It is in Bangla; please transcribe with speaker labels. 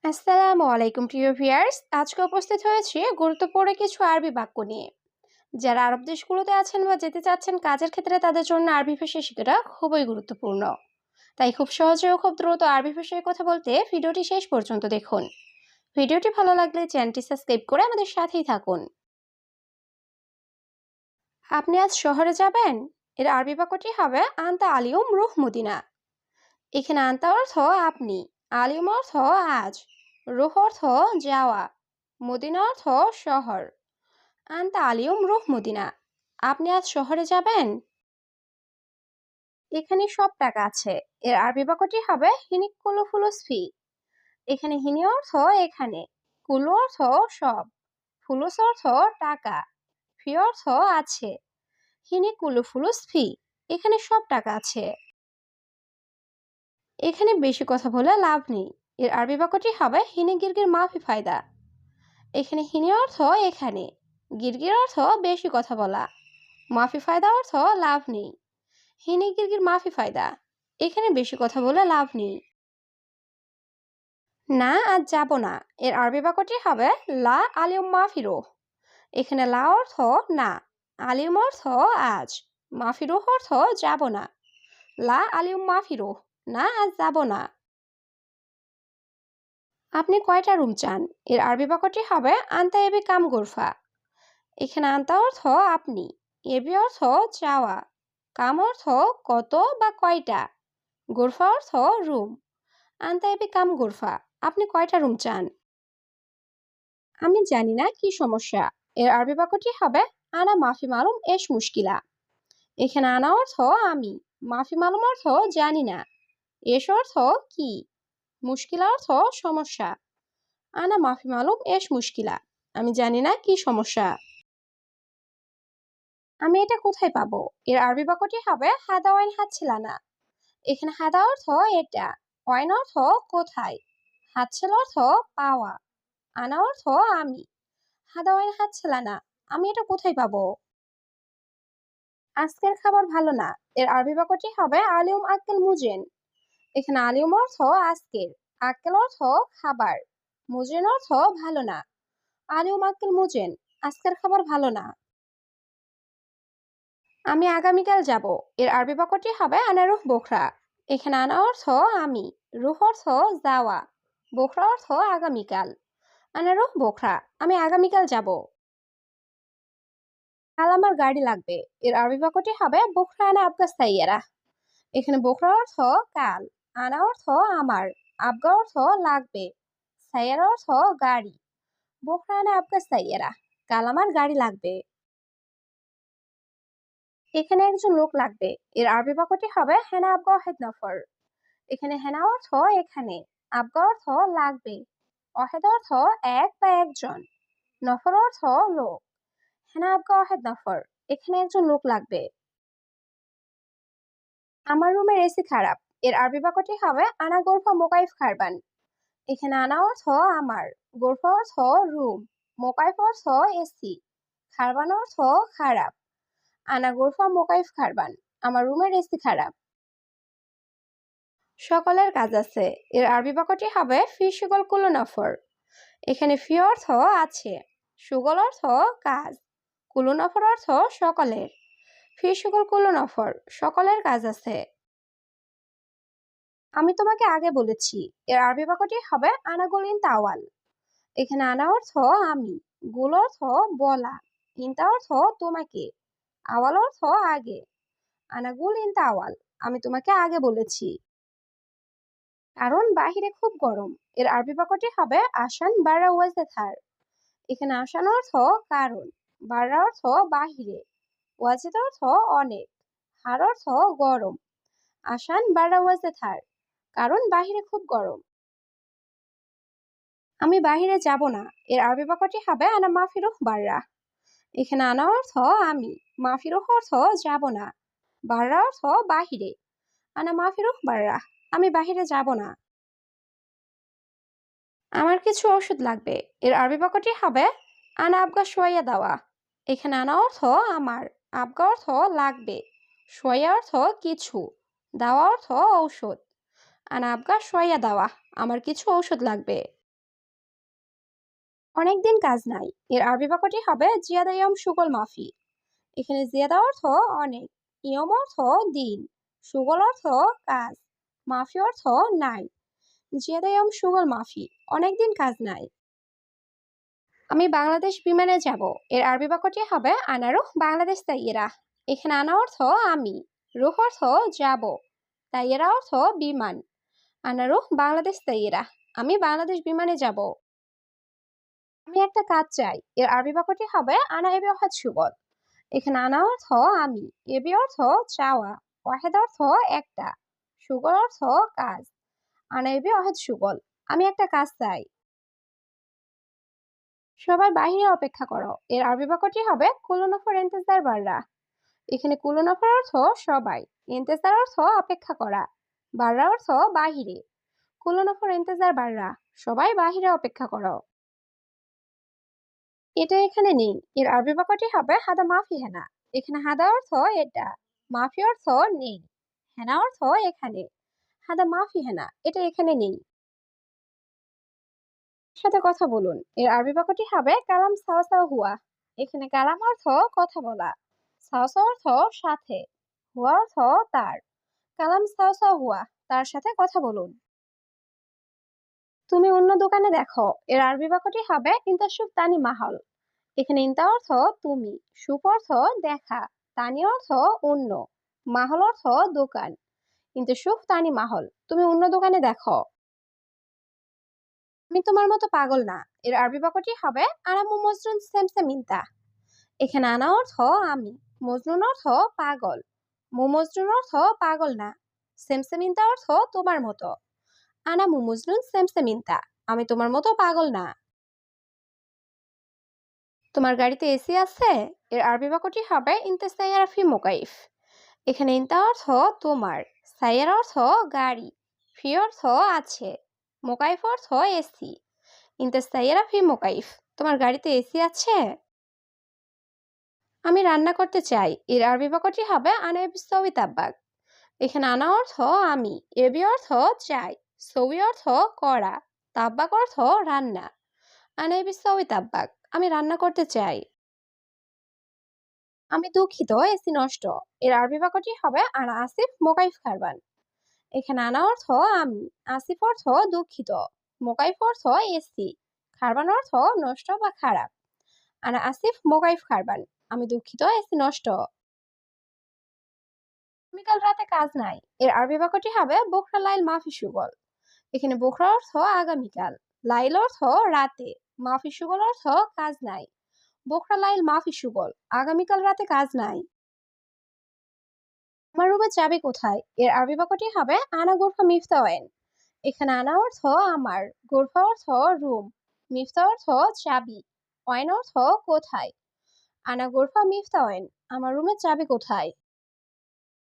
Speaker 1: আসসালামু আলাইকুম প্রিয় ভিউয়ার্স, আজকে উপস্থিত হয়েছি গুরুত্বপূর্ণ কিছু আরবি বাক্য নিয়ে। যারা আরব দেশগুলোতে আছেন বা যেতে চাচ্ছেন কাজের ক্ষেত্রে তাদের জন্য আরবি ভাষা শেখাটা খুবই গুরুত্বপূর্ণ। তাই খুব সহজে ও খুব দ্রুত আরবি ভাষায় কথা বলতে ভিডিওটি শেষ পর্যন্ত দেখুন। ভিডিওটি ভালো লাগলে চ্যানেলটি সাবস্ক্রাইব করে আমাদের সাথেই থাকুন। আপনি আজ শহরে যাবেন? এর আরবি বাক্যটি হবে আনতা আলিউম রুহ মদিনা। এখানে আনতা অর্থ আপনি, আলিউম অর্থ আজ, রুহ অর্থ যাওয়া, মদিনা অর্থ শহর। আনতা আলিউম রুহ মদিনা, আপনি আজ শহরে যাবেন? এখানে সব টাকা আছে। এর আরবি বাক্যটি হবে হিনিক কুলু ফুলুস ফি। এখানে হিনি অর্থ এখানে, কুলু অর্থ সব, ফুলুস অর্থ টাকা, ফি অর্থ আছে। হিনি কুলু ফুলুস ফি, এখানে সব টাকা আছে। এখানে বেশি কথা বলে লাভ নেই। এর আরবি বাক্যটি হবে হিনি গিরগির মাফি ফায়দা। এখানে হিনি অর্থ এখানে, গিরগির অর্থ বেশি কথা বলা, মাফি ফায়দা অর্থ লাভ নেই। হিনি গিরগির মাফি ফায়দা, এখানে বেশি কথা বলে লাভ নেই। না আজ যাব না। এর আরবি বাক্যটি হবে লা আলিউম মাফিরো। এখানে লা অর্থ না, আলিউম অর্থ আজ, মাফিরো অর্থ যাব না। লা আলিউম মাফিরো, না আজ যাব না। আপনি কয়টা রুম চান? এর আরবি বাক্যটি হবে আনতা এবি কাম গোরফা। এখানে আনতা অর্থ আপনি, এবি অর্থ চাওয়া, কাম অর্থ কত বা কয়টা, গোরফা অর্থ রুম। আনতা এবি কাম গোরফা, আপনি কয়টা রুম চান? আমি জানি না কি সমস্যা। এর আরবি বাক্যটি হবে আনা মাফি মালুম এশ মুশকিলা। এখানে আনা অর্থ আমি, মাফি মালুম অর্থ জানি না, এশ অর্থ কি, মুশকিলা অর্থ সমস্যা। আনা মাফি মালুম এশ মুশকিলা, আমি জানি না কি সমস্যা। আমি এটা কোথায় পাবো? এর আরবি বাক্যটি হবে হাদা ওয়াইন হাতছিলানা। এখানে হাদা অর্থ এটা, ওয়াইন অর্থ কোথায়, হাতছিল অর্থ পাওয়া, আনা অর্থ আমি। হাদা ওয়াইন হাতছিলানা, আমি এটা কোথায় পাবো? আজকের খাবার ভালো না। এর আরবি বাক্যটি হবে আলিউম আক্কেল মুজেন। এখানে আলিউম অর্থ আজকের, আক্কেল অর্থ খাবার, মুজেন অর্থ ভালো না। আলিউম আক্কেল মুজেন, আজকের খাবার ভালো না। আমি আগামীকাল যাব। এর আরবি বাক্যটি হবে আনা রুহ বোখরা। এখানে আনা অর্থ আমি, রুহ অর্থ যাওয়া, বোখরা অর্থ আগামীকাল। আনা রুহ বোখরা, আমি আগামীকাল যাব। কাল আমার গাড়ি লাগবে। এর আরবি বাক্যটি হবে বোখরা আনা আবগা সাইয়ারা। এখানে বোখরা অর্থ কাল, আনা অর্থ আমার, আবগা অর্থ লাগবে, সাইয়ারা অর্থ গাড়ি। বোখরা আনা আবগা সাইয়ারা, কাল আমার গাড়ি লাগবে। এখানে একজন লোক লাগবে। এর আরবি বাক্যটি হবে হেনা আবগা ওয়াহেদ নফর। এখানে হেনা অর্থ এখানে, আবগা অর্থ লাগবে, ওয়াহেদ অর্থ এক বা একজন, নফর অর্থ লোক। হেনা আবগা ওয়াহেদ নফর, এখানে একজন লোক লাগবে। আমার রুমের এসি খারাপ। এর আরবি বাক্যটি হবে আনা গোরফা মোকাইফ খারবান। এখানে আনা অর্থ আমার, গোরফা অর্থ রুম, মোকাইফ অর্থ এসি, খারবান অর্থ খারাপ। আনা গোরফা মোকাইফ খারবান, আমার রুমের এসি খারাপ। সকলের কাজ আছে। এর আরবি বাক্যটি হবে ফি সুগল কুল্লু নফর। এখানে ফি অর্থ আছে, সুগল অর্থ কাজ, কুল্লু নফর অর্থ সকলের। ফি সুগল কুল্লু নফর, সকলের কাজ আছে। আমি তোমাকে আগে বলেছি। এর আরবি বাক্যটি হবে আনা গুল ইনতা আওয়াল। এখানে আনা অর্থ আমি, গুল অর্থ বলা, ইনতা অর্থ তোমাকে, আওয়াল অর্থ আগে। আনা গুল ইনতা আওয়াল, আমি তোমাকে আগে বলেছি। কারণ বাহিরে খুব গরম। এর আরবি বাক্যটি হবে আসান বারা ওয়াজেথার। এখানে আসান অর্থ কারণ, বারা অর্থ বাহিরে, ওয়াজেদ অর্থ অনেক, হার অর্থ গরম। আসান বারা ওয়াজেথার, কারণ বাহিরে খুব গরম। আমি বাহিরে যাব না। এর আরবি বাক্যটি হবে আনা মাফিরুহ বাররা। এখানে আনা অর্থ আমি, মাফিরুহ অর্থ যাব না, বাররা অর্থ বাহিরে। আনা মাফিরুহ বাররা, আমি বাহিরে যাব না। আমার কিছু ওষুধ লাগবে। এর আরবি বাক্যটি হবে আনা আবগা সোয়া দাওয়া। এখানে আনা অর্থ আমার, আবগা অর্থ লাগবে, সোয়া অর্থ কিছু, দাওয়া অর্থ ঔষধ। আনা আবগা সোয়া দাওয়া, আমার কিছু ঔষধ লাগবে। অনেকদিন কাজ নাই এর আরবি বাক্যটি হবে জিয়াদা ইয়ম সুগল মাফি। এখানে জিয়াদা অর্থ অনেক, ইয়ম অর্থ দিন, সুগল অর্থ কাজ, মাফি অর্থ নাই। জিয়াদা ইয়ম সুগল মাফি, অনেকদিন কাজ নাই। আমি বাংলাদেশ বিমানে যাব এর আরবি বাক্যটি হবে আনা রুহ বাংলাদেশ তাইয়েরা। এখানে আনা অর্থ আমি, রুহ অর্থ যাব, তাইয়েরা অর্থ বিমান। আনা রুহ বাংলাদেশ তাইয়েরা, আমি বাংলাদেশ বিমানে যাব। আমি একটা কাজ চাই এর আরবি বাক্যটি হবে আনা এবি অহাদ সুগল। এখানে আনা অর্থ আমি, এবি অর্থ চাওয়া, ওয়াহেদ অর্থ একটা, সুগল অর্থ কাজ। আনা এবি অহাদ সুগল, আমি একটা কাজ চাই। সবাই বাহিরে অপেক্ষা করো এর আরবি বাক্যটি হবে কুল্লু ইন্তেজার বাররা। এখানে কুল্লু অর্থ সবাই, ইন্তেজার অর্থ অপেক্ষা করা, বাররা অর্থ বাহিরে। কুল্লু ইন্তেজার বাররা, সবাই বাহিরে অপেক্ষা করো। এটা এখানে নেই এর আরবি বাক্যটি হবে হাদা মাফি হেনা। এখানে হাদা অর্থ এটা, মাফি অর্থ নেই, হেনা অর্থ এখানে। হাদা মাফি হেনা, এটা এখানে নেই। সাথে কথা বলুন এর আরবি বাক্যটি হবে কালাম সাওয়া সাওয়া হুয়া। এখানে কালাম অর্থ কথা বলা, সাওয়া সাওয়া অর্থ সাথে, হুয়া অর্থ তার। কালাম সাওয়া সাওয়া হুয়া, তার সাথে কথা বলুন। তুমি অন্য দোকানে দেখো এর আরবি বাক্যটি হবে ইন্তাসুফ তানি মাহল। এখানে ইন্তা অর্থ তুমি, সুপ অর্থ দেখা, তানি অর্থ অন্য, মাহল অর্থ দোকান। কিন্তু সুফ তানি মাহল, তুমি অন্য দোকানে দেখো। আমি তোমার মতো পাগল না এর আরবি বাক্যটি হবে আনামু মজনুন সেমসেম ইন্তা। এখানে আনা অর্থ আমি, মজনুন অর্থ পাগল, মজনুন অর্থ পাগল না, সেমসেম ইন্তা অর্থ তোমার মতো। আনামু মজনুন সেমসেম ইন্তা, আমি তোমার মতো পাগল না। তোমার গাড়িতে এসি আছে এর আরবি বাক্যটি হবে ইনতা সাইয়ারা ফি মুকাইফ। এখানে ইনতা অর্থ তোমার, সাইয়ারা অর্থ গাড়ি, ফি অর্থ আছে, মুকাইফ অর্থ এসি। ইনতা সাইয়ারা ফি মুকাইফ, তোমার গাড়িতে এসি আছে। আমি রান্না করতে চাই এর আরবি বাক্যটি হবে আনা এবি সউই তাব্বাক। এখানে আনা অর্থ আমি, এবি অর্থ চাই, সউই অর্থ করা, তাব্বাক অর্থ রান্না। আনা এবি সউই তাব্বাক, আমি রান্না করতে চাই। আমি দুঃখিত এসি নষ্ট এর আরবি বাক্যটি হবে আনা আসিফ মোকাইফ খারবান। এখানে আনা অর্থ আমি, আসিফ অর্থ দুঃখিত, মোকাইফ অর্থ এসি, খারবান অর্থ নষ্ট বা খারাপ। আনা আসিফ মোকাইফ খারবান, আমি দুঃখিত এসি নষ্ট। আগামীকাল রাতে কাজ নাই এর আরবি বাক্যটি হবে বোখরা লাইল মাফি সুগল। এখানে বোখরা অর্থ আগামীকাল, লাইল অর্থ রাতে, মাফি সুগল অর্থ কাজ নাই। বোখরা লাইল মাফি সুগল, আগামীকাল রাতে কাজ নাই। আমার রুমের চাবি কোথায় এর আরবি বাক্যটি হবে আনা গোরফা মিফতাওয়েন। এখানে আনা অর্থ আমার, গোরফা অর্থ রুম, মিফতা অর্থ চাবি, ওয়াইন অর্থ কোথায়। আনা গোরফা মিফতাওয়েন, আমার রুমের চাবি কোথায়।